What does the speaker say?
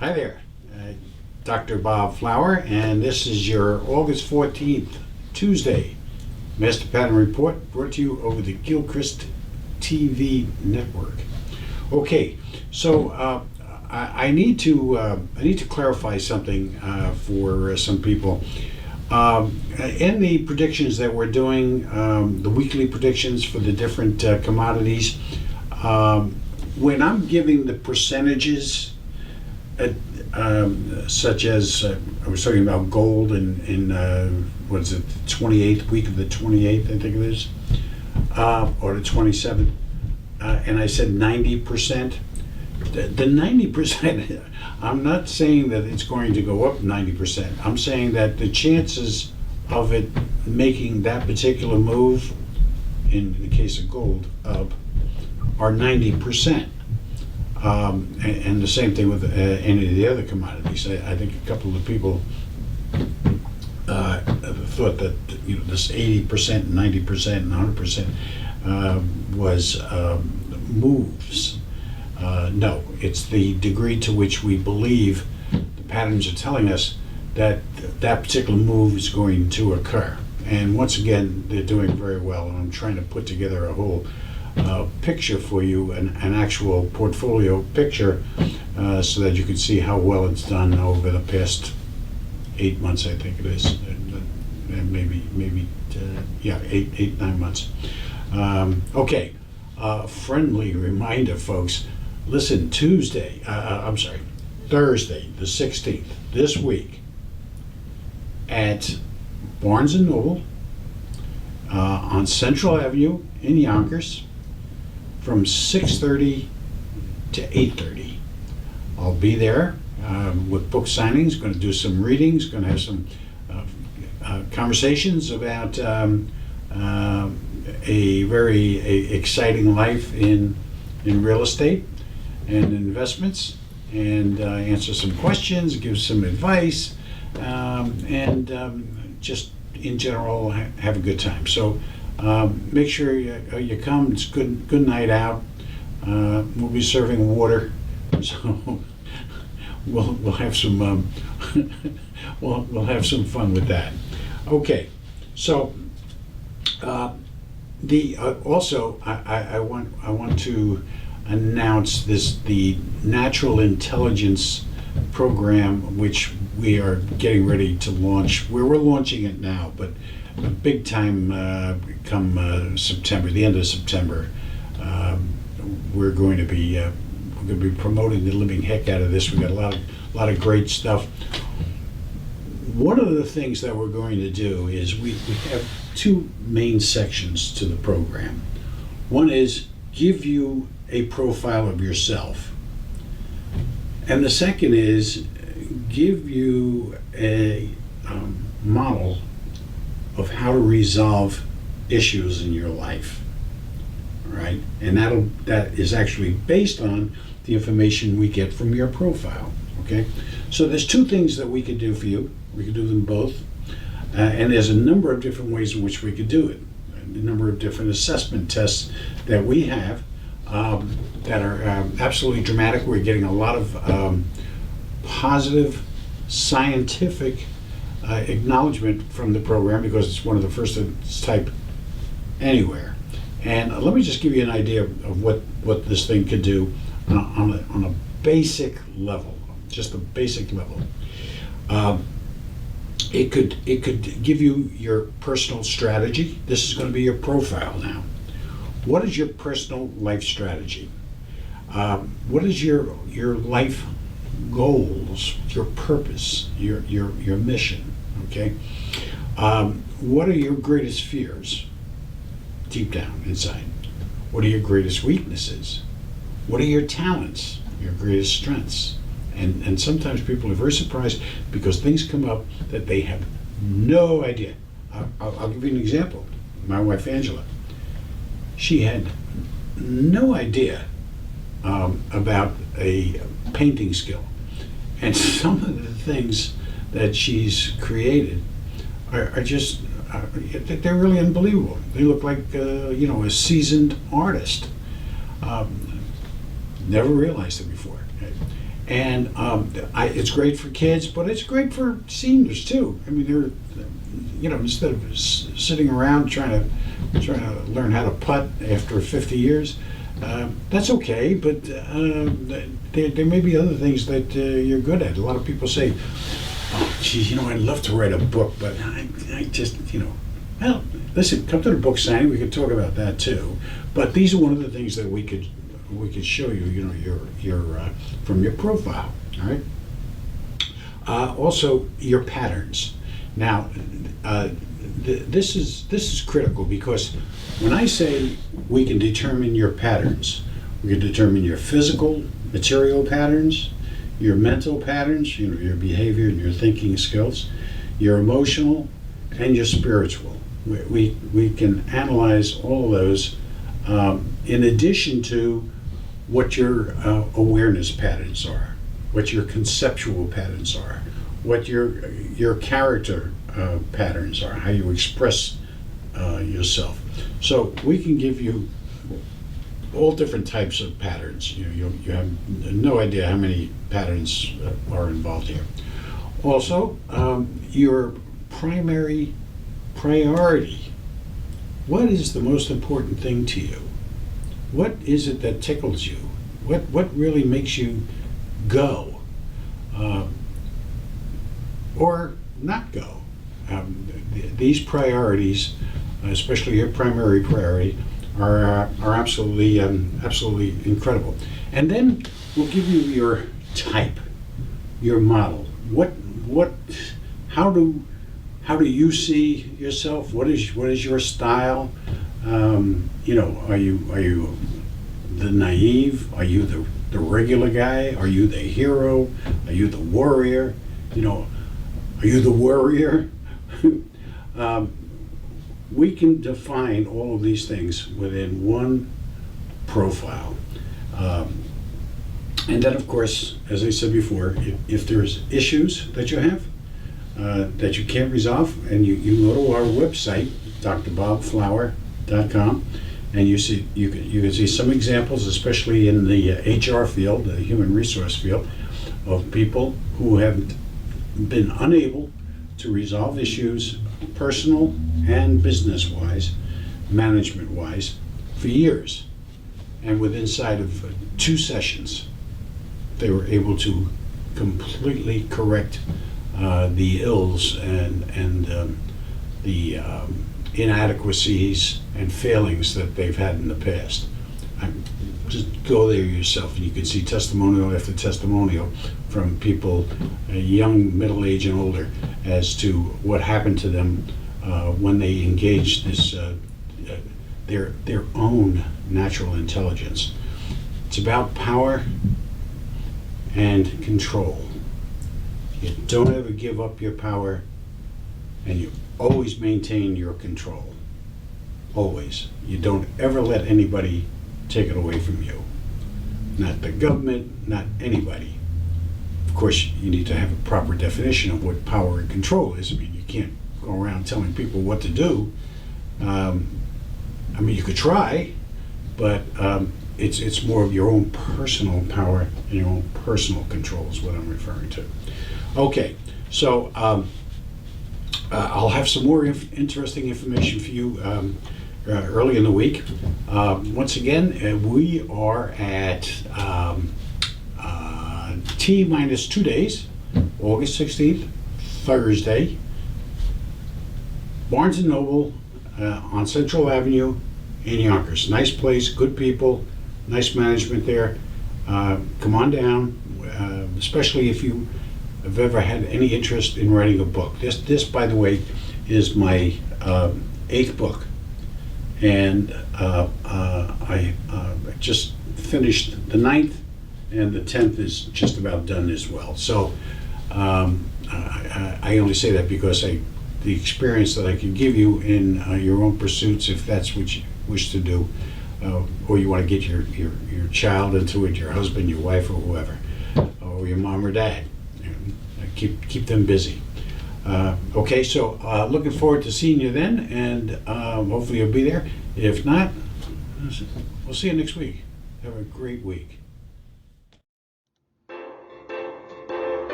Hi there, Dr. Bob Flower, and this is your August 14th, Tuesday, Master Pattern Report brought to you over the Gilchrist TV network. Okay, so I need to clarify something for some people. In the predictions that we're doing, the weekly predictions for the different commodities, when I'm giving the percentages, such as I was talking about gold in what is it, the 28th week of the 28th, I think it is, or the 27th, and I said 90%. The 90%, I'm not saying that it's going to go up 90%. I'm saying that the chances of it making that particular move, in the case of gold, up, are 90%. And the same thing with any of the other commodities. I think a couple of people thought that this 80%, 90%, and 100% was moves. No, it's the degree to which we believe the patterns are telling us that that particular move is going to occur. And once again, they're doing very well. And I'm trying to put together a whole picture for you, an actual portfolio picture, so that you can see how well it's done over the past 8 months, I think it is, and maybe 9 months. Okay, friendly reminder, folks. Listen, Thursday, the 16th, this week, at Barnes & Noble on Central Avenue in Yonkers, from 6:30 to 8:30. I'll be there with book signings, going to do some readings, going to have some conversations about a very exciting life in real estate and investments, and answer some questions, give some advice, and just in general have a good time. So make sure you come. It's good night out. We'll be serving water, so we'll have some we'll have some fun with that. Okay, so also I want to announce the Natural Intelligence program, which we are getting ready to launch. We're launching it now, but a big time come September, the end of September, we're going to be promoting the living heck out of this. We got a lot of great stuff. One of the things that we're going to do is we have two main sections to the program. One is give you a profile of yourself, and the second is give you a model of how to resolve issues in your life, right? And that is actually based on the information we get from your profile, okay? So there's two things that we could do for you. We could do them both, and there's a number of different ways in which we could do it. A number of different assessment tests that we have that are absolutely dramatic. We're getting a lot of positive scientific acknowledgement from the program, because it's one of the first of its type anywhere. And let me just give you an idea of what this thing could do on a basic level, just a basic level. It could give you your personal strategy. This is going to be your profile now. What is your personal life strategy? What is your life goals, your purpose, your mission? Okay. What are your greatest fears deep down inside? What are your greatest weaknesses? What are your talents, your greatest strengths? And sometimes people are very surprised because things come up that they have no idea. I'll give you an example. My wife Angela, she had no idea about a painting skill, and some of the things that she's created are just they're really unbelievable. They look like a seasoned artist. Never realized it before. And it's great for kids, but it's great for seniors too. I mean, they're, instead of sitting around trying to learn how to putt after 50 years, that's okay. But there may be other things that you're good at. A lot of people say, "Oh, gee, I'd love to write a book, but I just, Well, listen, come to the book signing. We could talk about that too. But these are one of the things that we could show you, your from your profile. All right. Also, your patterns. Now, this is critical, because when I say we can determine your patterns, we can determine your physical, material patterns, your mental patterns, your behavior and your thinking skills, your emotional, and your spiritual. We can analyze all of those, in addition to what your awareness patterns are, what your conceptual patterns are, what your character patterns are, how you express yourself. So we can give you all different types of patterns. You have no idea how many patterns are involved here. Also, your primary priority. What is the most important thing to you? What is it that tickles you? What really makes you go, or not go? These priorities, especially your primary priority, are absolutely incredible. And then we'll give you your type, your model. How do you see yourself? What is your style? Are you the naive? Are you the regular guy? Are you the hero? Are you the warrior? Are you the worrier? We can define all of these things within one profile. And then, of course, as I said before, if there's issues that you have that you can't resolve, and you go to our website, drbobflower.com, and you can see some examples, especially in the HR field, the human resource field, of people who have been unable to resolve issues, personal and business-wise, management-wise, for years. And within inside of 2 sessions, they were able to completely correct the ills and the inadequacies and failings that they've had in the past. Just go there yourself, and you can see testimonial after testimonial from people, young, middle age, and older, as to what happened to them when they engaged this their own natural intelligence. It's about power and control. You don't ever give up your power, and you always maintain your control. Always. You don't ever let anybody take it away from you. Not the government, not anybody. Of course, you need to have a proper definition of what power and control is. I mean, you can't go around telling people what to do. You could try, but it's more of your own personal power and your own personal control is what I'm referring to. Okay, so I'll have some more interesting information for you early in the week. Once again, we are at T-2 days, August 16th, Thursday, Barnes & Noble on Central Avenue in Yonkers. Nice place, good people, nice management there. Come on down, especially if you have ever had any interest in writing a book. This, by the way, is my 8th book. And I just finished the 9th, and the 10th is just about done as well. So I only say that because the experience that I can give you in your own pursuits, if that's what you wish to do, or you want to get your child into it, your husband, your wife, or whoever, or your mom or dad. Keep them busy. Okay, so looking forward to seeing you then, and hopefully you'll be there. If not, we'll see you next week. Have a great week.